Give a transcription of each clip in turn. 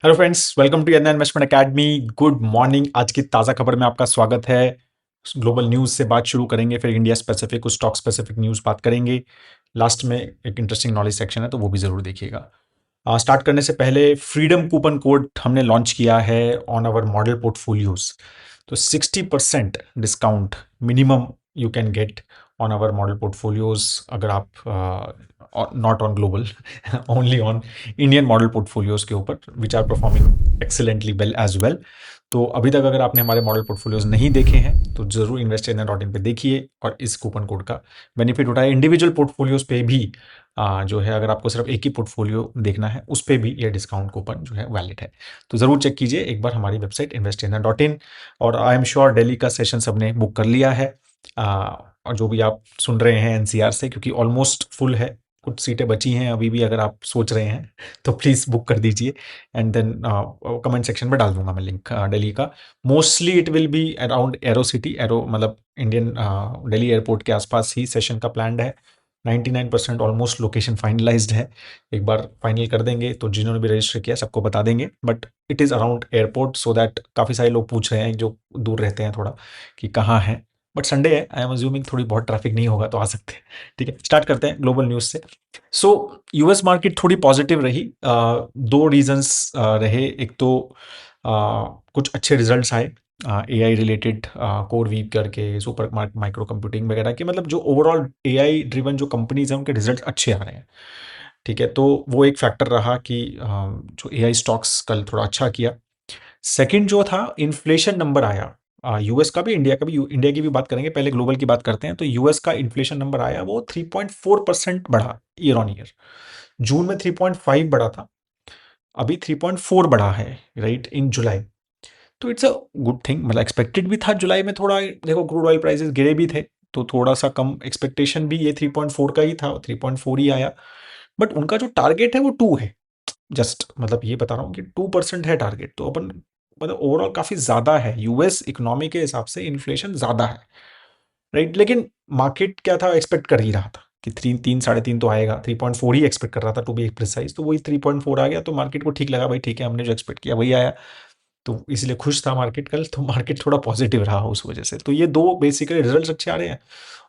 Hello friends, welcome to Yanna investment academy. Good morning. आज की ताज़ा खबर में आपका स्वागत है। ग्लोबल न्यूज़ से बात शुरू करेंगे, फिर इंडिया स्पेसिफिक कुछ स्टॉक स्पेसिफिक न्यूज़ बात करेंगे। लास्ट में एक इंटरेस्टिंग नॉलेज सेक्शन है, तो वो भी ज़रूर देखिएगा। स्टार्ट करने से पहले फ्रीडम कूपन कोड हमने लॉन्च किया है ऑन आवर मॉडल पोर्टफोलियोज। तो 60% discount minimum you can get on our model portfolios, अगर आप not on global only on Indian model portfolios के ऊपर which are performing excellently well as well. तो अभी तक अगर आपने हमारे मॉडल पोर्टफोलियोज नहीं देखे हैं तो जरूर इन्वेस्टरडॉट इन पे देखिए और इस कूपन कोड का बेनिफिट उठाए। इंडिविजुअल पोर्टफोलियोज पे भी जो है, अगर आपको सिर्फ एक ही पोर्टफोलियो देखना है उस पर भी ये डिस्काउंट कूपन जो है वैलिड है। तो ज़रूर चेक कीजिए एक बार हमारी वेबसाइट इन्वेस्टरडॉट इन। और आई एम श्योर दिल्ली का सेशन सबने बुक कर लिया है। और जो भी आप सुन रहे हैं एनसीआर से, क्योंकि ऑलमोस्ट फुल है, कुछ सीटें बची हैं अभी भी, अगर आप सोच रहे हैं तो प्लीज़ बुक कर दीजिए। एंड देन कमेंट सेक्शन में डाल दूंगा मैं लिंक दिल्ली का। Mostly it will be around arrow city, arrow मतलब इंडियन दिल्ली एयरपोर्ट के आसपास ही सेशन का प्लान है। 99% ऑलमोस्ट लोकेशन फाइनलाइज्ड है। एक बार फाइनल कर देंगे तो जिन्होंने भी रजिस्टर किया सबको बता देंगे, but it is around airport, so that काफ़ी सारे लोग पूछ रहे हैं जो दूर रहते हैं थोड़ा कि कहाँ है। बट संडे है, आई एम अज्यूमिंग थोड़ी बहुत ट्रैफिक नहीं होगा तो आ सकते हैं। ठीक है, स्टार्ट करते हैं ग्लोबल न्यूज़ से। सो यूएस मार्केट थोड़ी पॉजिटिव रही। दो रीजंस रहे। एक तो कुछ अच्छे रिजल्ट्स आए एआई रिलेटेड, कोर वीव करके, सुपर माइक्रो कंप्यूटिंग वगैरह के, मतलब जो ओवरऑल एआई ड्रिवन जो कंपनीज हैं उनके रिजल्ट अच्छे आ रहे हैं। ठीक है, तो वो एक फैक्टर रहा कि जो एआई स्टॉक्स कल थोड़ा अच्छा किया। सेकंड जो था, इन्फ्लेशन नंबर आया यूएस का भी, इंडिया का भी। इंडिया की भी बात करेंगे, पहले ग्लोबल की बात करते हैं। तो यूएस का इन्फ्लेशन नंबर आया, वो 3.4% बढ़ा ईयर ऑन ईयर। जून में 3.5 बढ़ा था, अभी 3.4 बढ़ा है, राइट, इन जुलाई। तो इट्स अ गुड थिंग, मतलब एक्सपेक्टेड भी था। जुलाई में थोड़ा देखो क्रूड ऑयल प्राइसेस गिरे भी थे, तो थोड़ा सा कम एक्सपेक्टेशन भी ये 3.4 का ही था, 3.4 ही आया। बट उनका जो टारगेट है वो 2 है। जस्ट मतलब ये बता रहा हूँ कि 2% है टारगेट, तो अपन मतलब ओवरऑल काफी ज्यादा है। यूएस इकोनॉमी के हिसाब से इन्फ्लेशन ज्यादा है, राइट। लेकिन मार्केट क्या था, एक्सपेक्ट कर ही रहा था कि 3 3 3.5 तो आएगा। 3.4 ही एक्सपेक्ट कर रहा था टू बी प्रिसाइज, तो वही 3.4 आ गया। तो मार्केट को ठीक लगा, भाई ठीक है, हमने जो एक्सपेक्ट किया वही आया। तो इसलिए खुश था मार्केट कल, तो मार्केट थोड़ा पॉजिटिव रहा उस वजह से। तो ये दो बेसिकली रिजल्ट्स अच्छे आ रहे हैं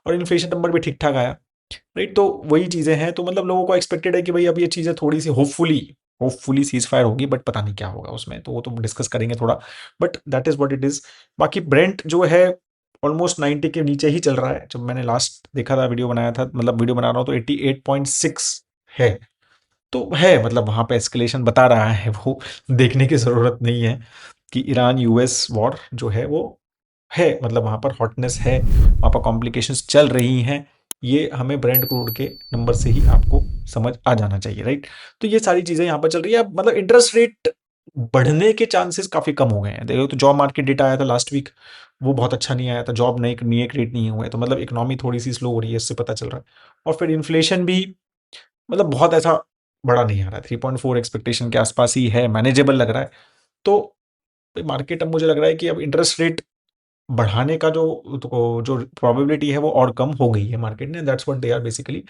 और इन्फ्लेशन नंबर भी ठीक ठाक आया, राइट। तो वही चीजें हैं। तो मतलब लोगों को एक्सपेक्टेड है कि भाई अब ये चीजें थोड़ी सी होपफुली सीज फायर होगी, बट पता नहीं क्या होगा उसमें, तो वो तो डिस्कस करेंगे थोड़ा। But that is what it is. बाकी ब्रेंट जो है ऑलमोस्ट 90 के नीचे ही चल रहा है। जब मैंने लास्ट देखा था, वीडियो बनाया था, मतलब वीडियो बना रहा हूँ, तो 88.6 है। तो है, मतलब वहां पे एस्केलेशन बता रहा है वो, देखने की जरूरत नहीं है कि ईरान यूएस वॉर जो है वो है, मतलब वहां पर हॉटनेस है, वहां पर कॉम्प्लिकेशंस चल रही हैं। ये हमें ब्रेंड क्रूड के नंबर से ही आपको समझ आ जाना चाहिए, राइट। तो ये सारी चीजें यहाँ पर चल रही है। मतलब इंटरेस्ट रेट बढ़ने के चांसेस काफी कम हो गए हैं। देखो, तो जॉब मार्केट डेटा आया था लास्ट वीक, वो बहुत अच्छा नहीं आया था। जॉब नए क्रिएट नहीं हुए, तो मतलब इकोनॉमी थोड़ी सी स्लो हो रही है, इससे पता चल रहा है। और फिर इन्फ्लेशन भी मतलब बहुत ऐसा बड़ा नहीं आ रहा है, 3.4 एक्सपेक्टेशन के आसपास ही है, मैनेजेबल लग रहा है। तो मार्केट अब मुझे लग रहा है कि अब इंटरेस्ट रेट बढ़ाने का जो प्रोबेबिलिटी है वो और कम हो गई है मार्केट ने। That's what they are basically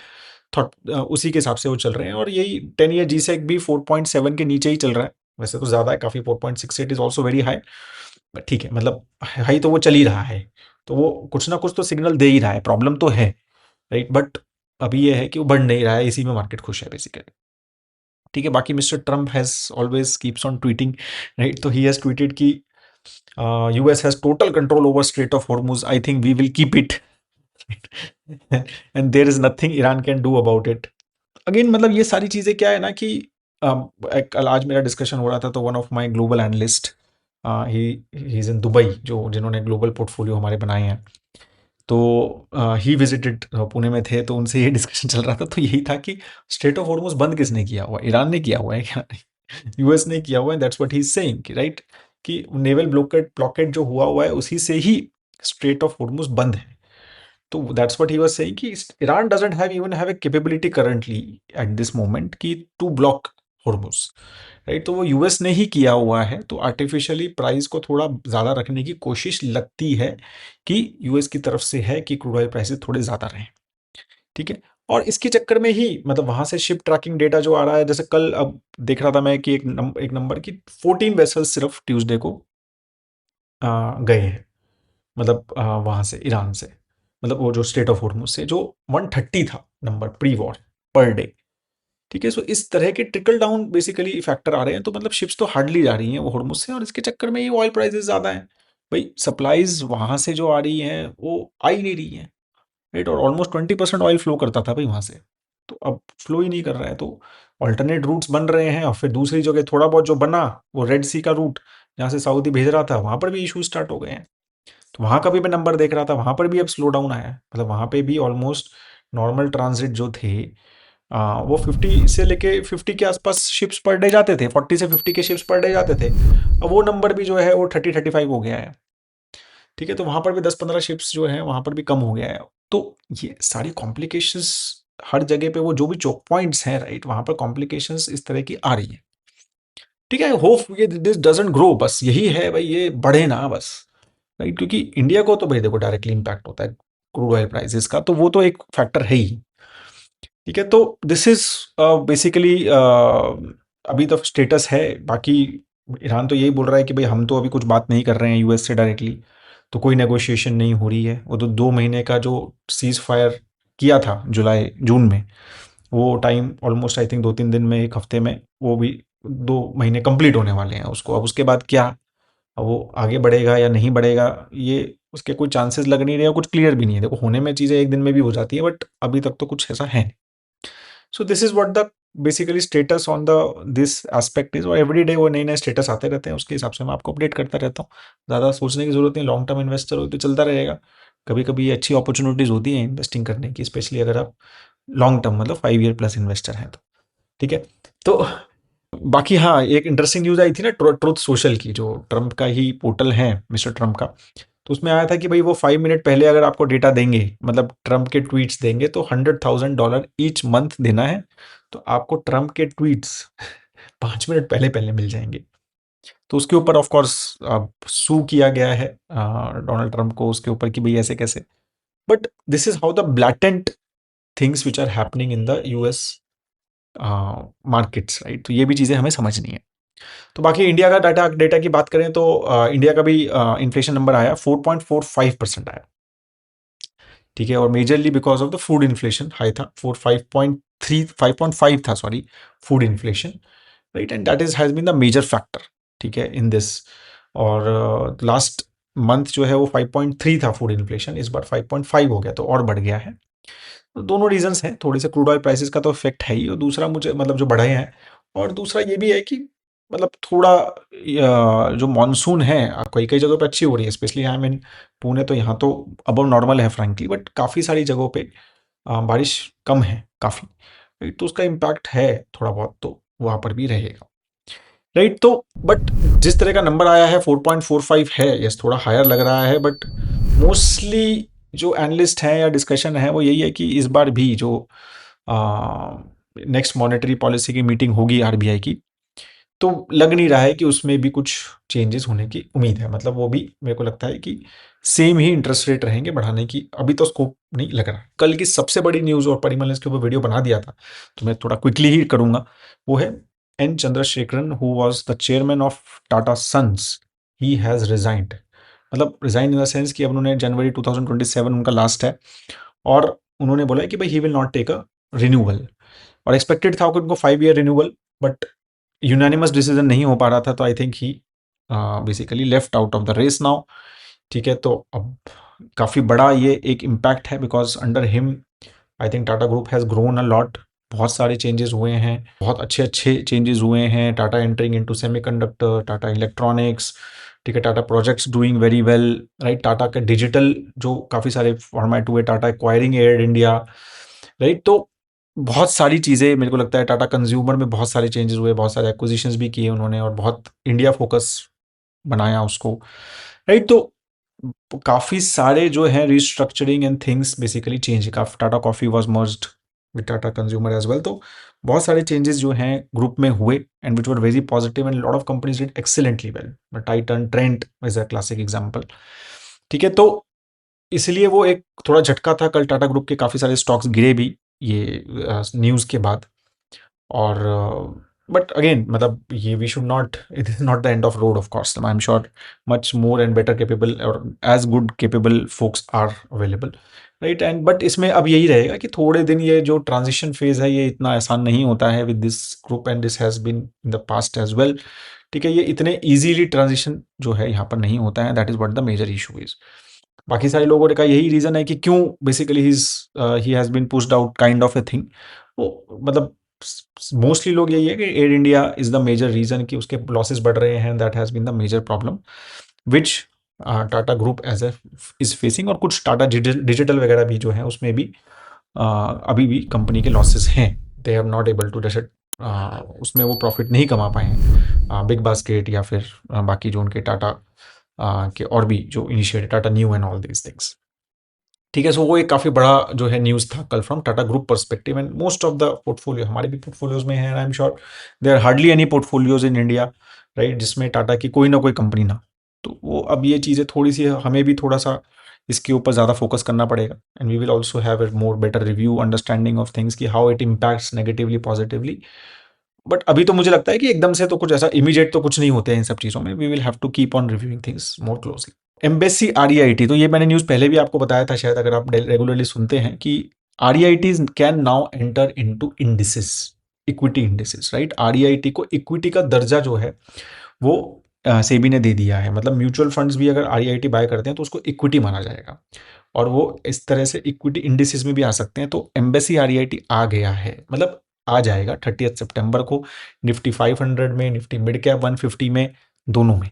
thought, उसी के हिसाब से वो चल रहे हैं। और यही 10 ईयर जीसेक भी 4.7 के नीचे ही चल रहा है। वैसे तो ज्यादा है काफी, 4.68 is also very high, but ठीक है, मतलब हाई तो वो चल ही रहा है, तो वो कुछ ना कुछ तो सिग्नल दे ही रहा है। प्रॉब्लम तो है, राइट, बट अभी ये है कि वो बढ़ नहीं रहा है, इसी में मार्केट खुश है बेसिकली। ठीक है, बाकी mister Trump has always keeps on tweeting, right. तो ही हैज ट्वीटेड कि US has total control over strait of Hormuz, I think we will keep it and there is nothing Iran can do about it. Again मतलब ये सारी चीजें क्या है ना कि कल आज मेरा डिस्कशन हो रहा था, तो one of my global analyst, he is in Dubai, जो जिन्होंने ग्लोबल पोर्टफोलियो हमारे बनाए हैं, तो ही विजिटेड, पुणे में थे, तो उनसे ये डिस्कशन चल रहा था। तो यही था कि स्ट्रेट ऑफ हॉर्मुज बंद किसने किया हुआ है? ईरान ने किया हुआ है क्या? यूएस ने किया हुआ है। That's what he is saying, right, कि नेवल ब्लॉकेट जो हुआ है उसी से ही स्ट्रेट ऑफ हॉर्मुज बंद है। तो that's what he was saying कि Iran doesn't have a capability currently at this moment कि टू ब्लॉक हॉर्मुज, राइट। तो वो यूएस ने ही किया हुआ है। तो आर्टिफिशियली प्राइस को थोड़ा ज़्यादा रखने की कोशिश लगती है कि यूएस की तरफ से है कि क्रूड ऑयल प्राइसेस थोड़े ज़्यादा रहें। ठीक है, और इसके चक्कर में ही मतलब वहाँ से शिप ट्रैकिंग डेटा जो आ रहा है, जैसे कल अब देख रहा था मैं कि एक नंबर की 14 वेसल्स सिर्फ ट्यूसडे को गए हैं, मतलब वहाँ से ईरान से, मतलब वो जो स्ट्रेट ऑफ हॉर्मुज से, जो 130 था number pre war per day. ठीक है, सो इस तरह के ट्रिकल डाउन बेसिकली फैक्टर आ रहे हैं, तो मतलब शिप्स तो हार्डली जा रही हैं वो हॉर्मुज से, और इसके चक्कर में ये ऑयल प्राइसेस ज़्यादा हैं। भाई सप्लाईज वहाँ से जो आ रही हैं वो आ ही नहीं रही हैं, राइट, और ऑलमोस्ट 20% ऑयल फ्लो करता था भाई वहाँ से, तो अब फ्लो ही नहीं कर रहा है, तो ऑल्टरनेट रूट्स बन रहे हैं, और फिर दूसरी जगह थोड़ा बहुत जो बना वो रेड सी का रूट जहाँ से सऊदी भेज रहा था, वहाँ पर भी इशू स्टार्ट हो गए हैं। तो वहाँ का भी मैं नंबर देख रहा था, वहाँ पर भी अब स्लो डाउन आया है, मतलब वहाँ पे भी ऑलमोस्ट नॉर्मल ट्रांजिट जो थे वो 50 से लेके 50 के आसपास शिप्स पर डे जाते थे, 40 से 50 के शिप्स पर डे जाते थे, अब वो नंबर भी जो है वो 30-35 हो गया है। ठीक है, तो वहाँ पर भी 10-15 शिप्स जो हैं वहाँ पर भी कम हो गया है। तो ये सारी कॉम्प्लिकेशंस हर जगह पे, वो जो भी चोक पॉइंट्स हैं, राइट, वहाँ पर कॉम्प्लिकेशंस इस तरह की आ रही हैं। ठीक है, होप ये दिस डजंट ग्रो, बस यही है भाई, ये बढ़े ना बस, राइट, क्योंकि इंडिया को तो भाई देखो डायरेक्टली इम्पैक्ट होता है क्रूड ऑयल प्राइसेस का, तो वो तो एक फैक्टर है ही। ठीक है, तो दिस इज बेसिकली अभी तो स्टेटस है। बाकी ईरान तो यही बोल रहा है कि भाई हम तो अभी कुछ बात नहीं कर रहे हैं यूएस से डायरेक्टली, तो कोई नेगोशिएशन नहीं हो रही है। वो तो 2 महीने का जो सीज फायर किया था जुलाई जून में, वो टाइम ऑलमोस्ट आई थिंक 2-3 दिन में, एक हफ्ते में वो भी 2 महीने कंप्लीट होने वाले हैं उसको। अब उसके बाद क्या, अब वो आगे बढ़ेगा या नहीं बढ़ेगा, ये उसके कोई चांसेस लग नहीं रहे, कुछ क्लियर भी नहीं है। देखो होने में चीज़ें एक दिन में भी हो जाती है, बट अभी तक तो कुछ ऐसा है नहीं। So this is what the basically status on the this aspect is, और एवरी डे वो नए नए स्टेटस आते रहते हैं, उसके हिसाब से मैं आपको अपडेट करता रहता हूँ। ज़्यादा सोचने की जरूरत नहीं, लॉन्ग टर्म इन्वेस्टर हो तो चलता रहेगा। कभी कभी ये अच्छी अपॉर्चुनिटीज़ होती हैं इन्वेस्टिंग करने की, स्पेशली अगर आप लॉन्ग टर्म मतलब 5 ईयर प्लस इन्वेस्टर हैं तो। ठीक है, तो बाकी हाँ, एक इंटरेस्टिंग न्यूज़ आई थी ना ट्रुथ सोशल की, जो ट्रंप का ही पोर्टल है, मिस्टर ट्रंप का। तो उसमें आया था कि भाई वो 5 मिनट पहले अगर आपको डेटा देंगे, मतलब ट्रंप के ट्वीट्स देंगे, तो $100,000 ईच मंथ देना है, तो आपको ट्रंप के ट्वीट्स 5 मिनट पहले पहले मिल जाएंगे। तो उसके ऊपर ऑफ कोर्स अब सू किया गया है डोनाल्ड ट्रंप को उसके ऊपर कि भाई ऐसे कैसे। But this is how the blatant things which are happening in the US markets, right. तो ये भी चीज़ें हमें समझनी है। तो बाकी इंडिया का डाटा डेटा की बात करें तो इंडिया का भी इन्फ्लेशन नंबर आया, 4.45% आया। ठीक है, और majorly because of the food inflation high था, 5.5 था, sorry, food inflation, right, and that is has been the major factor. ठीक है, इन दिस, और लास्ट मंथ जो है वो 5.3 था फूड इन्फ्लेशन, इस बार 5.5 हो गया, तो और बढ़ गया है। तो दोनों रीजंस हैं, थोड़े से क्रूड ऑयल प्राइसेस का तो इफेक्ट है ही, और दूसरा मुझे मतलब जो बढ़े हैं, और दूसरा ये भी है कि मतलब थोड़ा जो मानसून है कई कई जगहों पे अच्छी हो रही है, स्पेशली आई मीन पुणे, तो यहाँ तो अबव नॉर्मल है फ्रैंकली, बट काफ़ी सारी जगहों पे बारिश कम है काफ़ी, तो उसका इम्पैक्ट है थोड़ा बहुत, तो वहाँ पर भी रहेगा, राइट। तो बट जिस तरह का नंबर आया है 4.45 है, यस थोड़ा हायर लग रहा है, बट मोस्टली जो एनालिस्ट हैं या डिस्कशन है वो यही है कि इस बार भी जो नेक्स्ट मॉनेटरी पॉलिसी की मीटिंग होगी आरबीआई की, तो लग नहीं रहा है कि उसमें भी कुछ चेंजेस होने की उम्मीद है। मतलब वो भी मेरे को लगता है कि सेम ही इंटरेस्ट रेट रहेंगे बढ़ाने की, अभी तो स्कोप नहीं लग रहा। कल की सबसे बड़ी न्यूज़, और परिमल ने इसके ऊपर वीडियो बना दिया था, तो मैं थोड़ा क्विकली ही करूंगा, वो है N Chandrasekaran, who was the chairman of Tata Sons, he has resigned. मतलब रिजाइन इन द सेंस कि अब उन्होंने जनवरी 2027 उनका लास्ट है, और उन्होंने बोला है कि भाई he will not take a renewal, और एक्सपेक्टेड था कि उनको 5 year renewal, but unanimous decision नहीं हो पा रहा था, तो I think he basically left out of the race now. ठीक है, तो अब काफ़ी बड़ा ये एक इम्पैक्ट है, because under him I think Tata group has grown a lot, बहुत सारे चेंजेस हुए हैं, बहुत अच्छे अच्छे चेंजेस हुए हैं। Tata entering into semiconductor, Tata electronics, ठीक है, Tata projects doing very well, right, Tata के डिजिटल जो काफ़ी सारे फॉर्मेट हुए, Tata acquiring air India, right. तो बहुत सारी चीज़ें मेरे को लगता है, टाटा कंज्यूमर में बहुत सारे चेंजेस हुए, बहुत सारे एक्विजिशंस भी किए उन्होंने, और बहुत इंडिया फोकस बनाया उसको, राइट। तो काफ़ी सारे जो है restructuring and things basically change, काफ़ी Tata Coffee was merged with Tata Consumer as well, तो बहुत सारे चेंजेस जो हैं ग्रुप में हुए, and which were very positive, and lot of companies did excellently well, Titan, Trent is a classic example. ठीक है, तो इसलिए वो एक थोड़ा झटका था, कल टाटा ग्रुप के काफ़ी सारे स्टॉक्स गिरे भी, ये न्यूज़ के बाद। और बट अगेन मतलब ये we should not, it is not the end of road of course, I am sure much more and better capable और as good capable folks are available, right. And but इसमें अब यही रहेगा कि थोड़े दिन ये जो ट्रांजिशन फेज है ये इतना आसान नहीं होता है with this group, and this has been in the past as well. ठीक है, ये इतने इजीली ट्रांजिशन जो है यहाँ पर नहीं होता है, that is what the major issue is. बाकी सारे लोगों ने कहा यही रीजन है कि क्यों basically he has been pushed out kind of a thing. वो मतलब मोस्टली लोग यही है कि Air India is the major reason कि उसके लॉसेस बढ़ रहे हैं, that has been the major problem which Tata group as a is facing. और कुछ टाटा डिजिटल वगैरह भी जो है उसमें भी अभी भी कंपनी के लॉसेस हैं, they are not able to जैसे उसमें वो प्रॉफिट नहीं कमा पाए हैं, बिग बास्केट या फिर बाकी जो उनके टाटा के और भी जो initiative Tata new and all these things. ठीक है, सो वो एक काफ़ी बड़ा जो है न्यूज़ था कल from Tata group perspective. And most of the portfolio हमारे भी पोर्टफोलियोज में है, I am sure there hardly any portfolios in India, right, जिसमें टाटा की कोई ना कोई कंपनी ना। तो वो अब ये चीज़ें थोड़ी सी हमें भी थोड़ा सा इसके ऊपर ज़्यादा फोकस करना पड़ेगा, and we will also have a more better review understanding of things कि how it impacts negatively positively. But अभी तो मुझे लगता है कि एकदम से तो कुछ ऐसा इमीडिएट तो कुछ नहीं होते हैं इन सब चीज़ों में, we will have to keep on reviewing things more closely. Embassy REIT, तो ये मैंने न्यूज़ पहले भी आपको बताया था शायद, अगर आप रेगुलरली सुनते हैं, कि REITs can now enter into indices, equity indices, right. REIT को इक्विटी का दर्जा जो है वो सेबी ने दे दिया है। मतलब म्यूचुअल फंड्स भी अगर आरईआईटी बाय करते हैं तो उसको इक्विटी माना जाएगा, और वो इस तरह से इक्विटी इंडिसेस में भी आ सकते हैं। तो एम्बेसी आरईआईटी आ गया है, मतलब आ जाएगा 30 सितंबर को, निफ्टी 500 में, निफ्टी मिड कैप 150 में, दोनों में।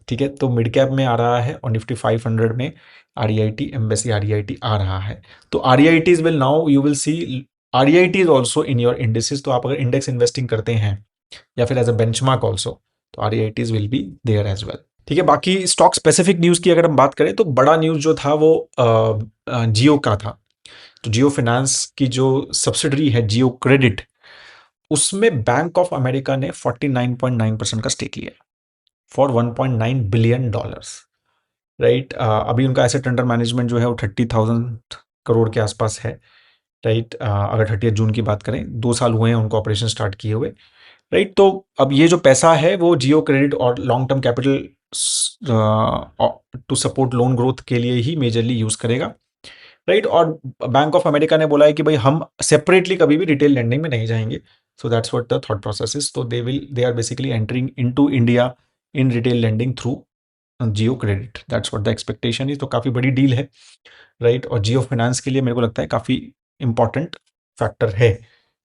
ठीक है, तो मिड कैप में आ रहा है और निफ्टी 500 में आरईआईटी, एम्बेसी आरईआईटी आ रहा है। तो REITs will now you will see REIT is also in your indexes. तो आप अगर इंडेक्स इन्वेस्टिंग करते हैं या फिर एज अ बेंचमार्क ऑल्सो, तो REITs will be there as well. ठीक है, बाकी स्टॉक स्पेसिफिक न्यूज़ की अगर हम बात करें तो बड़ा न्यूज़ जो था वो जियो का था। तो जियो फाइनेंस की जो सब्सिडरी है जियो क्रेडिट, उसमें बैंक ऑफ अमेरिका ने 49.9% का स्टेक लिया फॉर $1.9 बिलियन, राइट। अभी उनका एसेट अंडर मैनेजमेंट जो है वो 30,000 करोड़ के आसपास है, राइट। अगर 30 जून की बात करें, 2 साल हुए हैं उनको ऑपरेशन स्टार्ट किए हुए, राइट। तो अब ये जो पैसा है वो जियो क्रेडिट और long term capital to support loan growth के लिए ही मेजरली यूज करेगा, राइट। और बैंक ऑफ अमेरिका ने बोला है कि भाई हम सेपरेटली कभी भी रिटेल लेंडिंग में नहीं जाएंगे। So that's what the thought process is. तो they are basically entering into India in retail lending through Jio Credit, that's what the expectation is. तो काफ़ी बड़ी डील है, राइट। और जियो फाइनेंस के लिए मेरे को लगता है काफ़ी इंपॉर्टेंट फैक्टर है,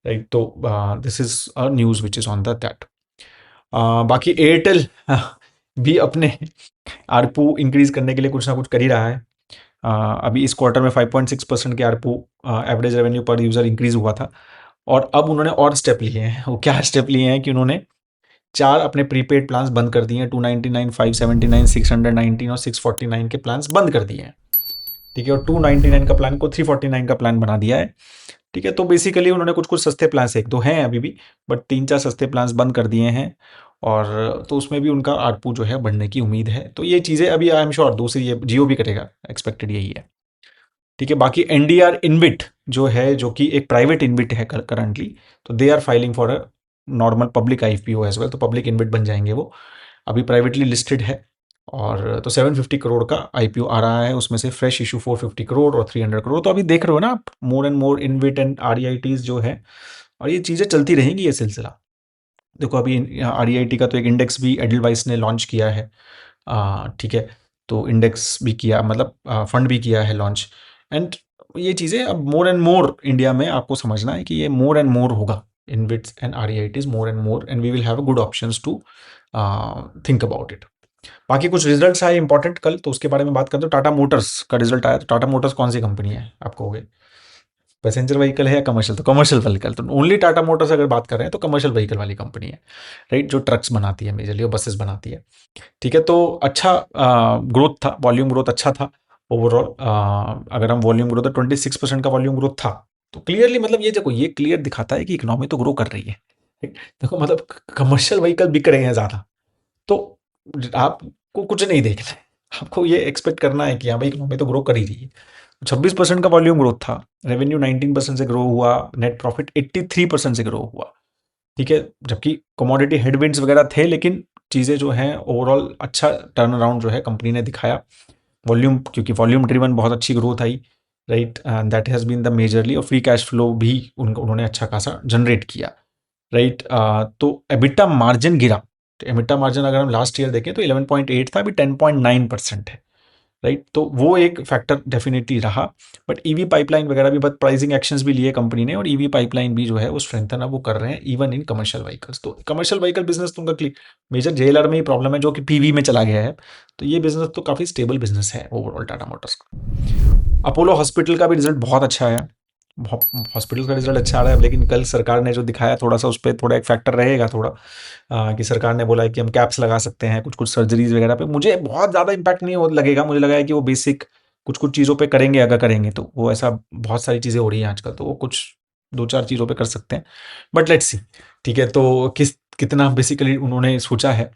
राइट। तो this is a news which is on the that. बाकी एयरटेल भी अपने आरपू इंक्रीज करने के लिए कुछ ना कुछ कर ही रहा है। अभी इस क्वार्टर में 5.6% के आरपू एवरेज रेवेन्यू पर यूज़र इंक्रीज हुआ था, और अब उन्होंने और स्टेप लिए हैं। वो क्या स्टेप लिए हैं कि उन्होंने 4 अपने प्रीपेड प्लान्स बंद कर दिए हैं, 299, 579, 619 और 649 के प्लान्स बंद कर दिए हैं। ठीक है, और 299 का प्लान को 349 का प्लान बना दिया है। ठीक है, तो बेसिकली उन्होंने कुछ कुछ सस्ते प्लान्स, एक दो हैं अभी भी, बट 3-4 सस्ते प्लान्स बंद कर दिए हैं, और तो उसमें भी उनका आरपू जो है बढ़ने की उम्मीद है। तो ये चीज़ें अभी आई एम श्योर दूसरी ये जियो भी करेगा, एक्सपेक्टेड यही है। ठीक है, बाकी एनडीआर इनविट जो है, जो कि एक प्राइवेट इनविट है करंटली, तो they are filing for a normal public IPO as well. तो पब्लिक इनविट बन जाएंगे वो, अभी प्राइवेटली लिस्टेड है। और तो 750 करोड़ का आईपीओ आ रहा है, उसमें से फ्रेश इशू 450 करोड़ और 300 करोड़। तो अभी देख रहे हो ना आप, मोर एंड मोर इनविट एंड आरईआईटीज जो है, और ये चीज़ें चलती रहेंगी ये सिलसिला। देखो अभी आरईआईटी का तो एक इंडेक्स भी एडलवाइस ने लॉन्च किया है, ठीक है। तो इंडेक्स भी किया, मतलब फंड भी किया है लॉन्च। एंड ये चीज़ें अब मोर एंड मोर इंडिया में आपको समझना है कि ये मोर एंड मोर होगा, InvITs and REITs more and more, and we will have a good options to think about it. बाकी कुछ रिजल्ट्स आए इंपॉर्टेंट कल, तो उसके बारे में बात करते हो। टाटा मोटर्स का रिजल्ट आया। तो टाटा मोटर्स कौन सी कंपनी है आप कहोगे? पैसेंजर व्हीकल है या कमर्शियल? तो कमर्शियल व्हीकल, तो ओनली टाटा मोटर्स अगर बात कर रहे हैं तो कमर्शियल व्हीकल वाली कंपनी है, राइट, जो ट्रक्स बनाती है मेजरली, और बसेस बनाती है। ठीक है, तो अच्छा ग्रोथ था, वॉल्यूम ग्रोथ अच्छा था ओवरऑल। अगर हम वॉल्यूम ग्रोथ, 26% का वॉल्यूम ग्रोथ था, तो क्लियरली मतलब ये देखो, ये क्लियर दिखाता है कि इकोनॉमी तो ग्रो कर रही है। ठीक? देखो मतलब कमर्शियल व्हीकल बिक रहे हैं ज़्यादा, तो आपको कुछ नहीं देखना है, आपको ये एक्सपेक्ट करना है कि हाँ भाई इकोनॉमी तो ग्रो कर ही रही है। 26% का वॉल्यूम ग्रोथ था, रेवेन्यू 19% से ग्रो हुआ, नेट प्रॉफिट 83% से ग्रो हुआ, ठीक है। जबकि कमोडिटी हेडविंड्स वगैरह थे, लेकिन चीज़ें जो हैं ओवरऑल अच्छा टर्न अराउंड जो है कंपनी ने दिखाया। वॉल्यूम, क्योंकि वॉल्यूम ड्रिवन बहुत अच्छी ग्रोथ आई, right, that has been the majorly, और फ्री कैश फ्लो भी उन्होंने अच्छा खासा जनरेट किया, राइट। तो एबिटा मार्जिन गिरा, तो एबिटा मार्जिन अगर हम लास्ट ईयर देखें तो 11.8 था, अभी 10.9% है, राइट। तो वो एक फैक्टर डेफिनेटली रहा। बट ईवी पाइपलाइन वगैरह भी, बहुत प्राइसिंग एक्शंस भी लिए कंपनी ने, और ईवी पाइपलाइन भी जो है वो स्ट्रेंथन अब वो कर रहे हैं इवन इन कमर्शियल व्हीकल्स। तो कमर्शियल व्हीकल बिजनेस तो उनका मेजर जेएलआर में ही प्रॉब्लम है, जो कि पीवी में चला गया है। तो ये बिजनेस तो काफ़ी स्टेबल बिजनेस है ओवरऑल टाटा मोटर्स का। अपोलो हॉस्पिटल का भी रिजल्ट बहुत अच्छा है, हॉस्पिटल का रिजल्ट अच्छा आ रहा है, लेकिन कल सरकार ने जो दिखाया थोड़ा सा, उस पर थोड़ा एक फैक्टर रहेगा थोड़ा, कि सरकार ने बोला है कि हम कैप्स लगा सकते हैं कुछ कुछ सर्जरीज वगैरह पे। मुझे बहुत ज़्यादा इम्पैक्ट नहीं लगेगा, मुझे लगा है कि वो बेसिक कुछ कुछ चीज़ों पे करेंगे, अगर करेंगे तो वो, ऐसा बहुत सारी चीज़ें हो रही हैं आजकल, तो वो कुछ दो चार चीज़ों पे कर सकते हैं, बट लेट्स सी, ठीक है। तो कितना बेसिकली उन्होंने सोचा है,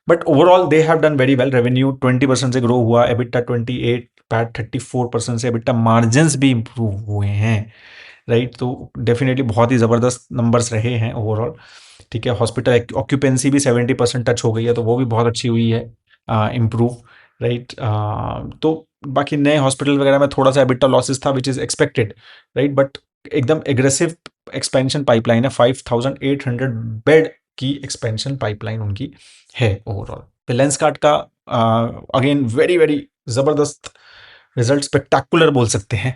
but overall they have done very well. Revenue 20% से ग्रो हुआ, एबिटा 28, पैट 34% से, एबिटा मार्जिन भी इंप्रूव हुए हैं, राइट। तो डेफिनेटली बहुत ही ज़बरदस्त नंबर्स रहे हैं ओवरऑल, ठीक है। हॉस्पिटल ऑक्यूपेंसी भी 70% टच हो गई है, तो वो भी बहुत अच्छी हुई है, इम्प्रूव, राइट। तो बाकी नए हॉस्पिटल वगैरह में थोड़ा सा एबिटा लॉसेस था, which is expected, right. But एकदम एग्रेसिव एक्सपेंशन पाइपलाइन है, 5800 बेड की एक्सपेंशन पाइपलाइन उनकी है ओवरऑल। तो लेंसकार्ट का अगेन वेरी वेरी ज़बरदस्त रिजल्ट, स्पेक्टाकुलर बोल सकते हैं,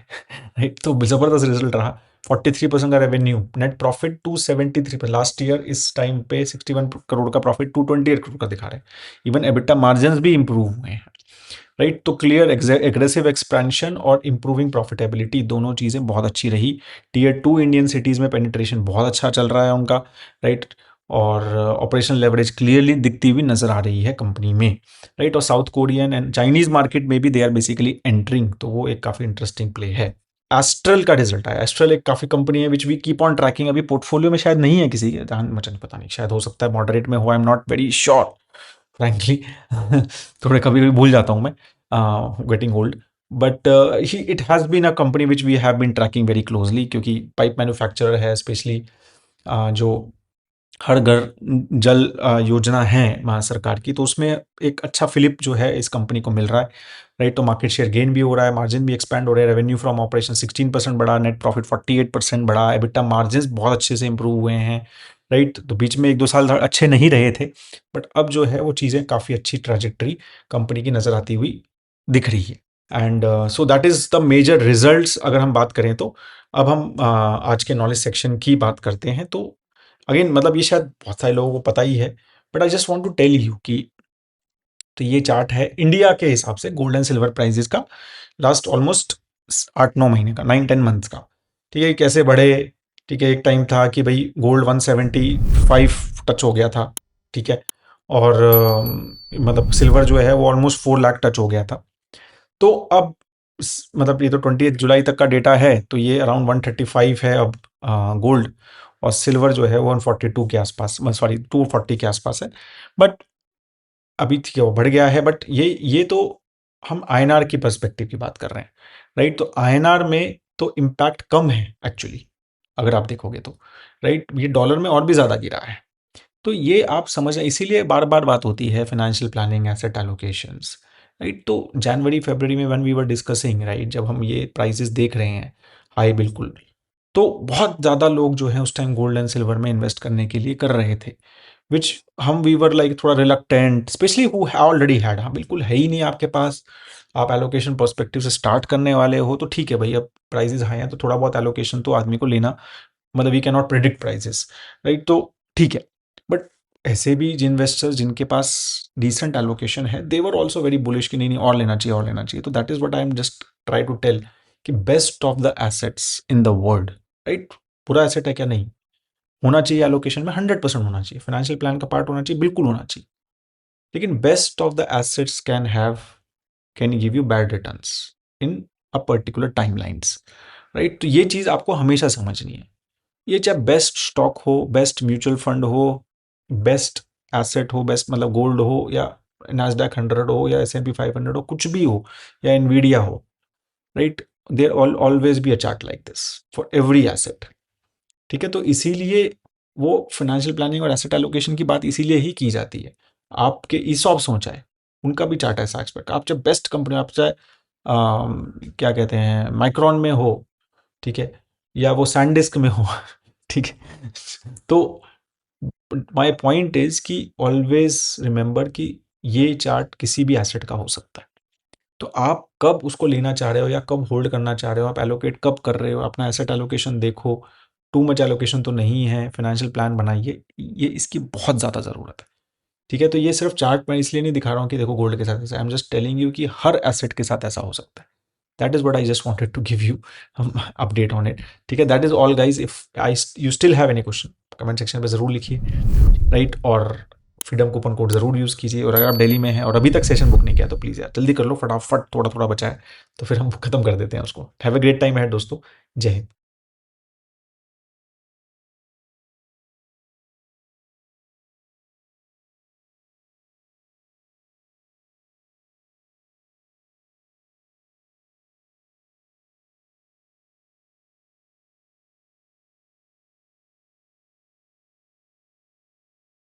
राइट। तो ज़बरदस्त रिजल्ट रहा, 43% का revenue, net profit 273, last year इस टाइम पे 61 करोड़ का प्रॉफिट 228 करोड़ का दिखा रहे हैं। इवन एबिटा मार्जिन भी इंप्रूव हुए हैं, राइट। तो क्लियर एग्रेसिव एक्सपेंशन और इंप्रूविंग प्रॉफिटेबिलिटी, दोनों चीज़ें बहुत अच्छी रही। टीयर 2 इंडियन सिटीज़ में पेनिट्रेशन बहुत अच्छा चल रहा है उनका, राइट। और ऑपरेशनल लेवरेज क्लियरली दिखती हुई नजर आ रही है कंपनी में, राइट। और south Korean and Chinese market में भी दे आर बेसिकली एंटरिंग, तो वो एक काफ़ी इंटरेस्टिंग प्ले है। एस्ट्रल का रिजल्ट आया, एस्ट्रल एक काफ़ी कंपनी है which we keep on tracking, अभी पोर्टफोलियो में शायद नहीं है किसी के, मुझे पता नहीं, शायद हो सकता है मॉडरेट में हो, I am not very sure frankly, थोड़े कभी कभी भूल जाता हूँ मैं, getting old. But it has been a company which we have been tracking very closely, क्योंकि पाइप मैन्युफैक्चरर है, स्पेशली जो हर घर जल योजना है भारत सरकार की, तो उसमें एक अच्छा फिलिप जो है इस कंपनी को मिल रहा है, राइट। तो मार्केट शेयर गेन भी हो रहा है, मार्जिन भी एक्सपैंड हो रहे हैं, रेवेन्यू फ्रॉम ऑपरेशन 16% बढ़ा, नेट प्रॉफिट 48% बढ़ा, एबिटा मार्जिन बहुत अच्छे से इंप्रूव हुए हैं, राइट। तो बीच में 1-2 साल अच्छे नहीं रहे थे, बट अब जो है वो चीज़ें काफ़ी अच्छी ट्रैजेक्टरी कंपनी की नज़र आती हुई दिख रही है। And so that is the major results अगर हम बात करें तो। अब हम आज के नॉलेज सेक्शन की बात करते हैं। तो अगेन मतलब ये शायद बहुत सारे लोगों को पता ही है, but I just want to tell you कि, तो ये चार्ट है इंडिया के हिसाब से गोल्ड एंड सिल्वर प्राइजेस का, लास्ट ऑलमोस्ट 8-9 महीने का, 9-10 मंथ्स का, ठीक है। कैसे बढ़े, ठीक है। एक टाइम था कि भाई गोल्ड 175 टच हो गया था, ठीक है। और मतलब सिल्वर जो है वो ऑलमोस्ट 4 लाख टच हो गया था। तो अब मतलब ये तो 28 जुलाई तक का डेटा है, तो ये अराउंड 135 है अब गोल्ड, और सिल्वर जो है वो 142 के आसपास, सॉरी 240 के आसपास है। बट अभी ठीक है वो बढ़ गया है, बट ये तो हम आईएनआर की पर्सपेक्टिव की बात कर रहे हैं, राइट। तो आईएनआर में तो इम्पैक्ट कम है एक्चुअली, अगर आप देखोगे तो, राइट। ये डॉलर में और भी ज़्यादा गिरा है। तो ये आप समझ रहे, इसीलिए बार बार बात होती है financial planning, asset allocations, right. तो जनवरी फरवरी में when we were discussing, right, जब हम ये प्राइसेस देख रहे हैं हाई, बिल्कुल, तो बहुत ज़्यादा लोग जो है उस टाइम गोल्ड एंड सिल्वर में इन्वेस्ट करने के लिए कर रहे थे, विच हम वी वर लाइक थोड़ा reluctant, specially who already had, हाँ बिल्कुल है ही नहीं आपके पास, आप एलोकेशन पर्सपेक्टिव से स्टार्ट करने वाले हो तो ठीक है भाई, अब प्राइजेस हाई हैं तो थोड़ा बहुत एलोकेशन तो आदमी को लेना, मतलब we can not predict prices, right. तो ठीक है, बट ऐसे भी जिन इन्वेस्टर्स जिनके पास डिसेंट एलोकेशन है, दे वर ऑल्सो वेरी बुलिश कि नहीं नहीं और लेना चाहिए और लेना चाहिए। तो that is what I am just try to tell कि best of the assets in the world, right, पूरा एसेट है क्या, नहीं होना चाहिए एलोकेशन में, 100% होना चाहिए, फाइनेंशियल प्लान का पार्ट होना चाहिए, बिल्कुल होना चाहिए, लेकिन best of the assets can give you bad returns in a particular timelines, right. तो ये चीज़ आपको हमेशा समझनी है। ये चाहे बेस्ट स्टॉक हो, बेस्ट म्यूचुअल फंड हो, बेस्ट एसेट हो, बेस्ट मतलब गोल्ड हो, या नास्डैक 100 हो, या S&P 500 हो, कुछ भी हो, या इनवीडिया हो, right. There always be a chart like this for every asset. ठीक है, तो इसीलिए वो फाइनेंशियल प्लानिंग और एसेट एलोकेशन की बात इसीलिए ही की जाती है। आपके ईसॉप्स हो चाहे, उनका भी चार्ट है ऐसा एक्सपेक्ट। आप चाहे बेस्ट कंपनी, आप चाहे क्या कहते हैं माइक्रॉन में हो, ठीक है, या वो सैनडिस्क में हो ठीक है, तो माय पॉइंट इज कि ऑलवेज रिमेंबर कि ये चार्ट किसी भी एसेट का हो सकता है। तो आप कब उसको लेना चाह रहे हो या कब होल्ड करना चाह रहे हो, आप एलोकेट कब कर रहे हो, अपना एसेट एलोकेशन देखो। टू मच एलोकेशन तो नहीं है, फाइनेंशियल प्लान बनाइए, ये इसकी बहुत ज़्यादा ज़रूरत है। ठीक है, तो ये सिर्फ चार्ट मैं इसलिए नहीं दिखा रहा हूँ कि देखो गोल्ड के साथ ऐसा, I am just telling you कि हर एसेट के साथ ऐसा हो सकता है। That is what I just wanted to give you update on it. ठीक है, that is all guys. If I you still have any question, comment section पे ज़रूर लिखिए, राइट। और फ्रीडम कूपन कोड ज़रूर यूज़ कीजिए। और अगर आप दिल्ली में हैं और अभी तक सेशन बुक नहीं किया तो प्लीज़ यार जल्दी कर लो फटाफट, थोड़ा थोड़ा बचा है तो फिर हम खत्म कर देते हैं उसको। हैव अ ग्रेट टाइम है दोस्तों, जय हिंद।